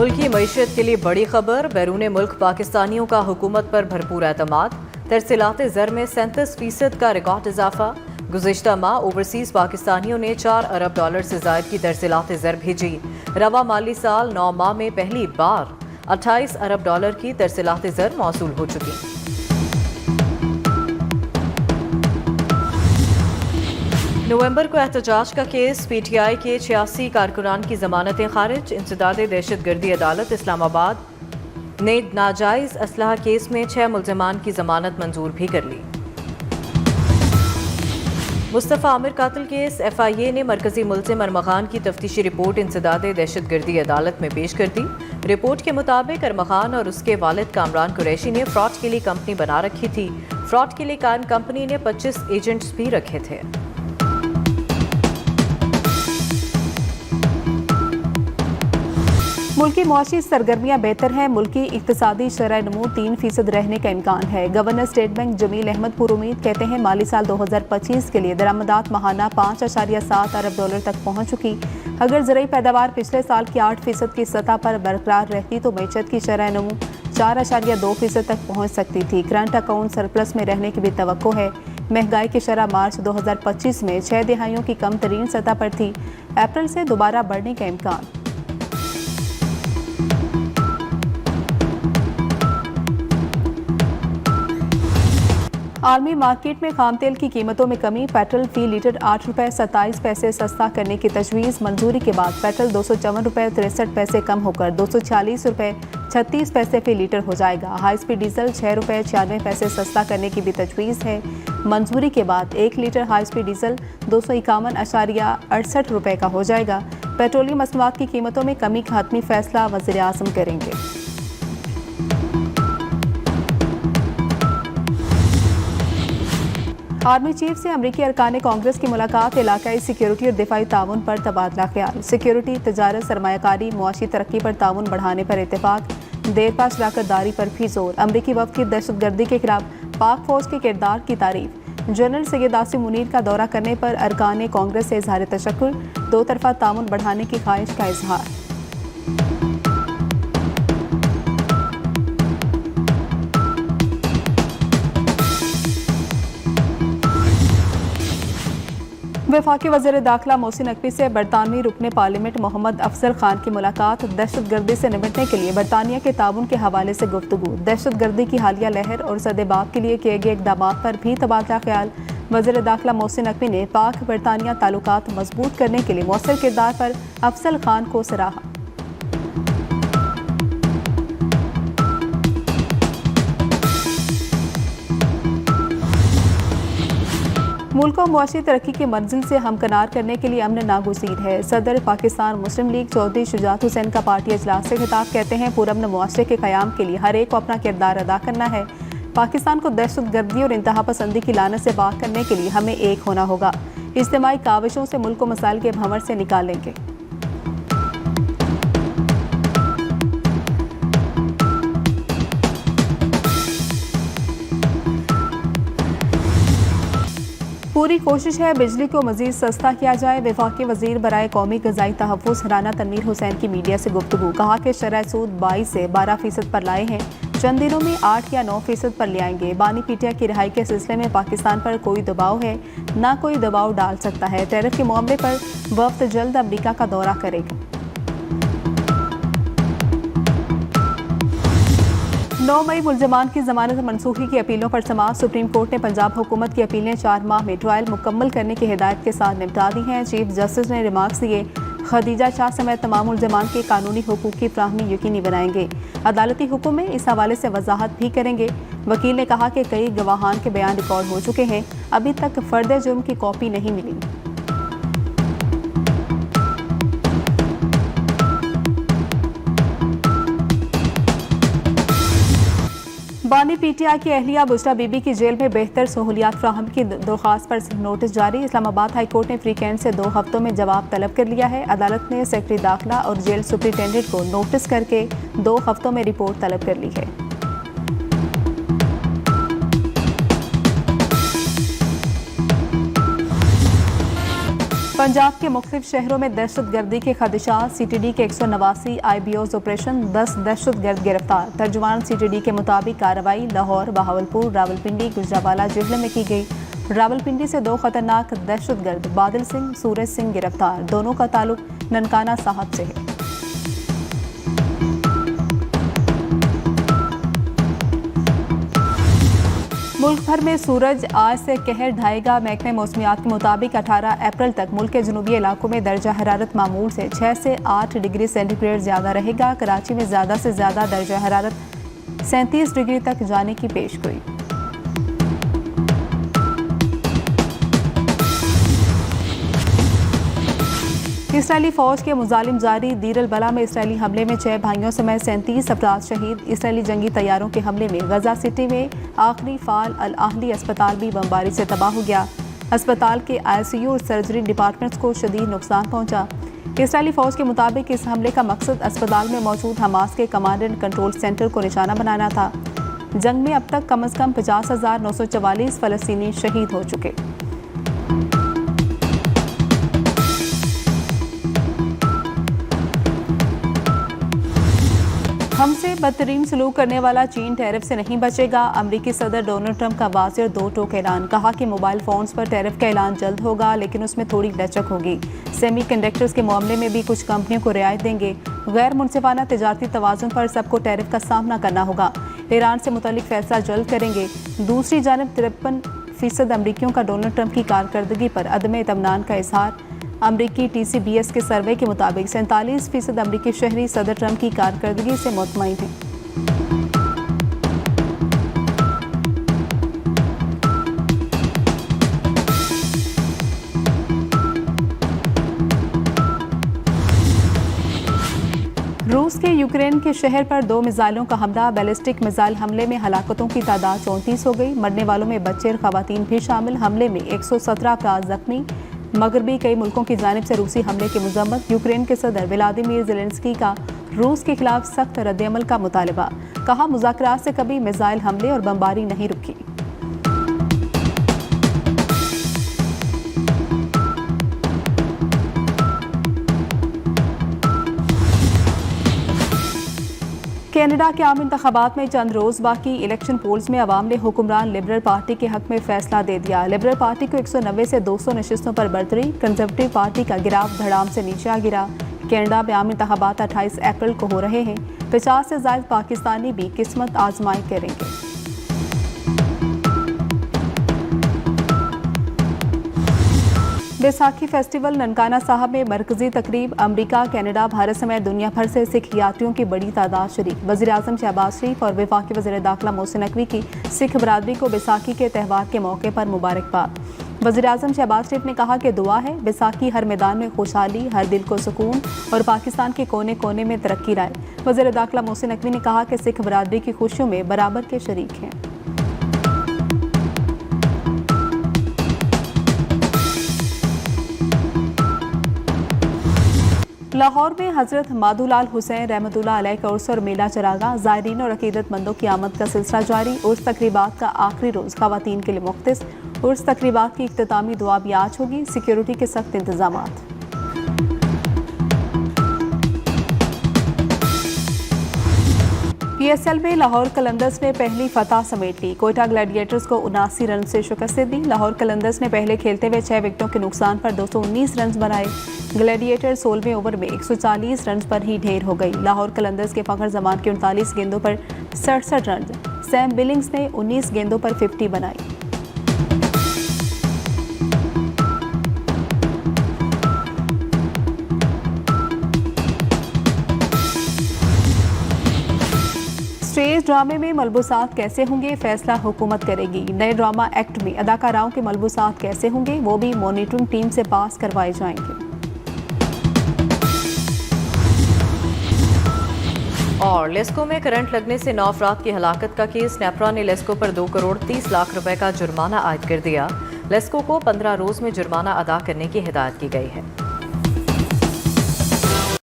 मुल्की मईशत के लिए बड़ी खबर। बैरून मुल्क पाकिस्तानियों का हुकूमत पर भरपूर एतमाद। तरसीलात ज़र में 37% का रिकॉर्ड इजाफा। गुज़िश्ता माह ओवरसीज़ पाकिस्तानियों ने $4 अरब से ज़ायद की तरसीलात ज़र भेजी। रवा माली साल 9 माह में पहली बार $28 अरब की तरसीलात ज़र मौसूल हो चुकी। नवंबर को एहतजाज का केस। PTI के 86 कारकुनान की जमानतें खारिज। इंसदाद दहशतगर्दी अदालत इस्लामाबाद ने नाजायज़ असलहा केस में 6 मुल्ज़िमान की जमानत मंजूर भी कर ली। मुस्तफ़ा आमिर कातिल केस। FIA ने मरकजी मुल्ज़िम अरमग़ान की तफ्तीशी रिपोर्ट इंसदाद दहशतगर्दी अदालत में पेश कर दी। रिपोर्ट के मुताबिक अरमग़ान और उसके वालिद कामरान कुरैशी ने फ्रॉड के लिए कंपनी बना रखी थी। फ्रॉड के लिए कंपनी ने 25 एजेंट्स भी रखे थे। मुल्की मुआशी सरगर्मियाँ बेहतर हैं। मुल्की इक्तिसादी शरह नमू 3% रहने का इम्कान है। Governor state bank Jamil Ahmad पुरुमीद कहते हैं माली साल 2025 के लिए दरामदात माहाना $5.7 अरब तक पहुँच चुकी। अगर ज़रूरी पैदावार पिछले साल की 8% की सतह पर बरकरार रहती तो मीशत की शरह नमू 4.2% तक पहुँच सकती थी। करंट अकाउंट सरप्लस में रहने की भी तवक्को है। महंगाई की शरह मार्च 2025 में 6 दिहाइयों की कम तरीन सतह पर थी। अप्रैल से दोबारा बढ़ने का इम्कान। आलमी मार्केट में खाम तेल की कीमतों में कमी। पेट्रोल फी लीटर ₹8.27 सस्ता करने की तजवीज़। मंजूरी के बाद पेट्रोल ₹254.63 कम होकर ₹246.36 फी लीटर हो जाएगा। हाई स्पीड डीजल ₹6.96 सस्ता करने की भी तजवीज़ है। मंजूरी के बाद 1 लीटर हाई स्पीड डीजल ₹251.68 का हो जाएगा। पेट्रोलियम मसनूआत की कीमतों में कमी का हतमी फैसला वज़ीर आज़म करेंगे। आर्मी चीफ से अमरीकी अरकान कांग्रेस की मुलाकात। इलाकाई सिक्योरिटी और दिफाई ताउन पर तबादला ख्याल। सिक्योरिटी, तजारत, सरमायाकारी, मुआशी तरक्की पर ताउन बढ़ाने पर इत्तेफाक। देर पा शराकतदारी पर भी जोर। अमरीकी वफ़द की दहशतगर्दी के खिलाफ पाक फौज के किरदार की तारीफ। जनरल सैयद आसिम मुनीर का दौरा करने पर अरकान कांग्रेस से इजहार तशक्कुर। दो तरफा ताउन बढ़ाने की ख्वाहिश का इजहार। वफाकी वज़ीर दाखिला मोहसिन नकवी से बरतानवी रुकने पार्लियामेंट मोहम्मद अफजल खान की मुलाकात। दहशतगर्दी से निपटने के लिए बरतानिया के ताउन के हवाले से गुफ्तगू। दहशतगर्दी की हालिया लहर और सदेबाब के लिए किए गए इक़दाम पर भी तबादला ख्याल। वज़ीर दाखिला मोहसिन नकवी ने पाक बरतानिया ताल्लुकात मजबूत करने के लिए मौसर किरदार पर अफजल खान को सराहा। मुल्क को मुआशी तरक्की की मंजिल से हमकनार करने के लिए अमन नागुज़ीर है। सदर पाकिस्तान मुस्लिम लीग चौधरी शुजात हुसैन का पार्टी अजलास से खिताब। कहते हैं पुरअमन मुआशरे के क़याम के लिए हर एक को अपना किरदार अदा करना है। पाकिस्तान को दहशतगर्दी और इंतहा पसंदी की लानत से पाक करने के लिए हमें एक होना होगा। इज्तिमाई काविशों से मुल्क को मसाइल के भंवर से निकालेंगे। पूरी कोशिश है बिजली को मजीद सस्ता किया जाए। वफाकी वजीर बराए कौमी ग़िज़ाई तहफ़्फ़ुज़ राना तनवीर हुसैन की मीडिया से गुफ्तगू। कहा कि शरह सूद 22 से 12% पर लाए हैं। चंद दिनों में 8 या 9% पर ले आएंगे। बानी पीटिया की रिहाई के सिलसिले में पाकिस्तान पर कोई दबाव है, ना कोई दबाव डाल सकता है। टैरिफ के मामले पर वफ़द जल्द अमरीका का दौरा करेगा। 9 मई मुल्ज़िमान की जमानत मनसूखी की अपीलों पर समाअत। सुप्रीम कोर्ट ने पंजाब हुकूमत की अपीलें 4 माह में ट्रायल मुकम्मल करने की हिदायत के साथ निपटा दी हैं। चीफ जस्टिस ने रिमार्क्स दिए। खदीजा शाह समेत तमाम मुल्ज़िमान के कानूनी हुकूक की फ्राहमी यकीनी बनाएंगे। अदालती हुक्म में इस हवाले से वजाहत भी करेंगे। वकील ने कहा कि कई गवाहान के बयान रिकॉर्ड हो चुके हैं, अभी तक फर्द जुर्म की कॉपी नहीं मिली। बानी पीटीआई की अहलिया बुशरा बीबी की जेल में बेहतर सहूलियात फ्राहम की दरख्वास्त पर नोटिस जारी। इस्लामाबाद हाई कोर्ट ने फ्री कैंट से 2 हफ्तों में जवाब तलब कर लिया है। अदालत ने सेक्रेटरी दाखिला और जेल सुपरिटेंडेंट को नोटिस करके 2 हफ्तों में रिपोर्ट तलब कर ली है। पंजाब के मुख्तलिफ शहरों में दहशतगर्दी के खदशात, CTD के 189 IBOs ऑपरेशन, 10 दहशतगर्द गिरफ्तार। तर्जुमान CTD के मुताबिक कार्रवाई लाहौर, बहावलपुर, रावलपिंडी, गुजरावाला जिले में की गई। रावलपिंडी से 2 खतरनाक दहशतगर्द बादल सिंह, सूरज सिंह गिरफ्तार। दोनों का ताल्लुक ननकाना साहब से है। मुल्क भर में सूरज आज से कहर ढाएगा। महकमे मौसमियात के मुताबिक 18 अप्रैल तक मुल्क के जनूबी इलाकों में दर्जा हरारत मामूल से 6 से 8 डिग्री सेंटीग्रेड ज़्यादा रहेगा। कराची में ज़्यादा से ज़्यादा दर्जा हरारत 37 डिग्री तक जाने की पेशगोई। इसराइली फौज के मुजालिम जारी दीर अल बला में इसराइली हमले में 6 भाइयों समेत 37 अफराद शहीद। इसराइली जंगी तैयारों के हमले में गजा सिटी में आखिरी फाल अल आहली अस्पताल भी बमबारी से तबाह हो गया। अस्पताल के ICU और सर्जरी डिपार्टमेंट्स को शदीद नुकसान पहुंचा। इसराइली फौज के मुताबिक इस हमले का मकसद अस्पताल में मौजूद हमास के कमांड एंड कंट्रोल सेंटर को निशाना बनाना था। जंग में अब तक कम अज़ कम 50,944 फ़लस्तीनी शहीद हो चुके। हमसे बदतरीन सलूक करने वाला चीन टैरिफ से नहीं बचेगा। अमरीकी सदर डोनाल्ड ट्रंप का वाज़ेह 2 टोक ऐलान। कहा कि मोबाइल फ़ोन्स पर टैरिफ का ऐलान जल्द होगा, लेकिन उसमें थोड़ी लचक होगी। सेमीकंडक्टर्स के मामले में भी कुछ कंपनियों को रियायत देंगे। गैर मुनसिफाना तजारती तवाज़ुन पर सबको टैरिफ का सामना करना होगा। ईरान से मुतल्लिक फैसला जल्द करेंगे। दूसरी जानब 53% अमरीकियों का डोनाल्ड ट्रंप की कारकर्दगी पर अदम इत्मीनान का इजहार। अमरीकी TCBS के सर्वे के मुताबिक 47% अमरीकी शहरी सदर ट्रंप की कारकर्दगी से मुतमईन हैं। रूस के यूक्रेन के शहर पर 2 मिसाइलों का हमला। बैलिस्टिक मिसाइल हमले में हलाकतों की तादाद 34 हो गई। मरने वालों में बच्चे और खवातीन भी शामिल। हमले में 117 अफराद जख्मी। मगरबी कई मुल्कों की जानिब से रूसी हमले की मजम्मत। यूक्रेन के सदर व्लादिमीर ज़ेलेंस्की का रूस के खिलाफ सख्त रद्दअमल का मुतालबा। कहा मुज़ाकरात से कभी मिसाइल हमले और बमबारी नहीं रुकी। कनाडा के आम इंतखाबात में चंद रोज़ बाकी। इलेक्शन पोल्स में अवाम ने हुक्मरान लिबरल पार्टी के हक में फैसला दे दिया। लिबरल पार्टी को 190 से 200 नशिस्तों पर बढ़तरी। कंजर्वेटिव पार्टी का गिराव धड़ाम से नीचे आ गिरा। कनाडा में आम इंतखाबात 28 अप्रैल को हो रहे हैं। 50 से ज़ायद पाकिस्तानी भी किस्मत आजमाई करेंगे। बैसाखी फेस्टिवल ननकाना साहब में मरकजी तकरीब। अमरीका, कनाडा, भारत समेत दुनिया भर से सिख यात्रियों की बड़ी तादाद शरीक। वज़ीर-ए-आज़म शहबाज शरीफ और वफाकी वज़ीर दाखिला मोहसिन नकवी की सिख बरादरी को बैसाखी के त्यौहार के मौके पर मुबारकबाद। वज़ीर-ए-आज़म शहबाज शरीफ ने कहा कि दुआ है बैसाखी हर मैदान में खुशहाली, हर दिल को सुकून और पाकिस्तान के कोने कोने में तरक्की लाए। वज़ीर दाखिला मोहसिन नकवी ने कहा कि सिख बरादरी की खुशियों में बराबर के शरीक हैं। लाहौर में हज़रत माधुलाल हुसैन रहमतुल्लाह अलैह का उर्स और मेला चरागा। ज़ायरीन और अकीदतमंदों की आमद का सिलसिला जारी। उर्स तकरीबात का आखिरी रोज़ ख़वातीन के लिए मुख्तस। उर्स तकरीबात की इख्तितामी दुआ भी आज होगी। सिक्योरिटी के सख्त इंतजामात। PSL में लाहौर कलंदर्स ने पहली फतह समेट ली। कोयटा ग्लैडिएटर्स को 79 रन से शिकस्त दी। लाहौर कलंदर्स ने पहले खेलते हुए 6 विकेटों के नुकसान पर 219 रन बनाए। ग्लैडिएटर 16वें ओवर में 140 रन पर ही ढेर हो गई। लाहौर कलंदर्स के फ़खर जमान के 39 गेंदों पर 67 रन। सैम बिलिंग्स ने 19 गेंदों पर 50 बनाई। स्टेज ड्रामे में मलबूसात कैसे होंगे, फैसला हुकूमत करेगी। नए ड्रामा एक्ट में अदाकाराओं के मलबूसात कैसे होंगे, वो भी मॉनिटरिंग टीम से पास करवाए जाएंगे। और लेस्को में करंट लगने से 9 अफराद की हलाकत का केस। नेपरा ने लेस्को पर 2 करोड़ 30 लाख रुपए का जुर्माना आयद कर दिया। लेस्को को 15 रोज में जुर्माना अदा करने की हिदायत की गई है।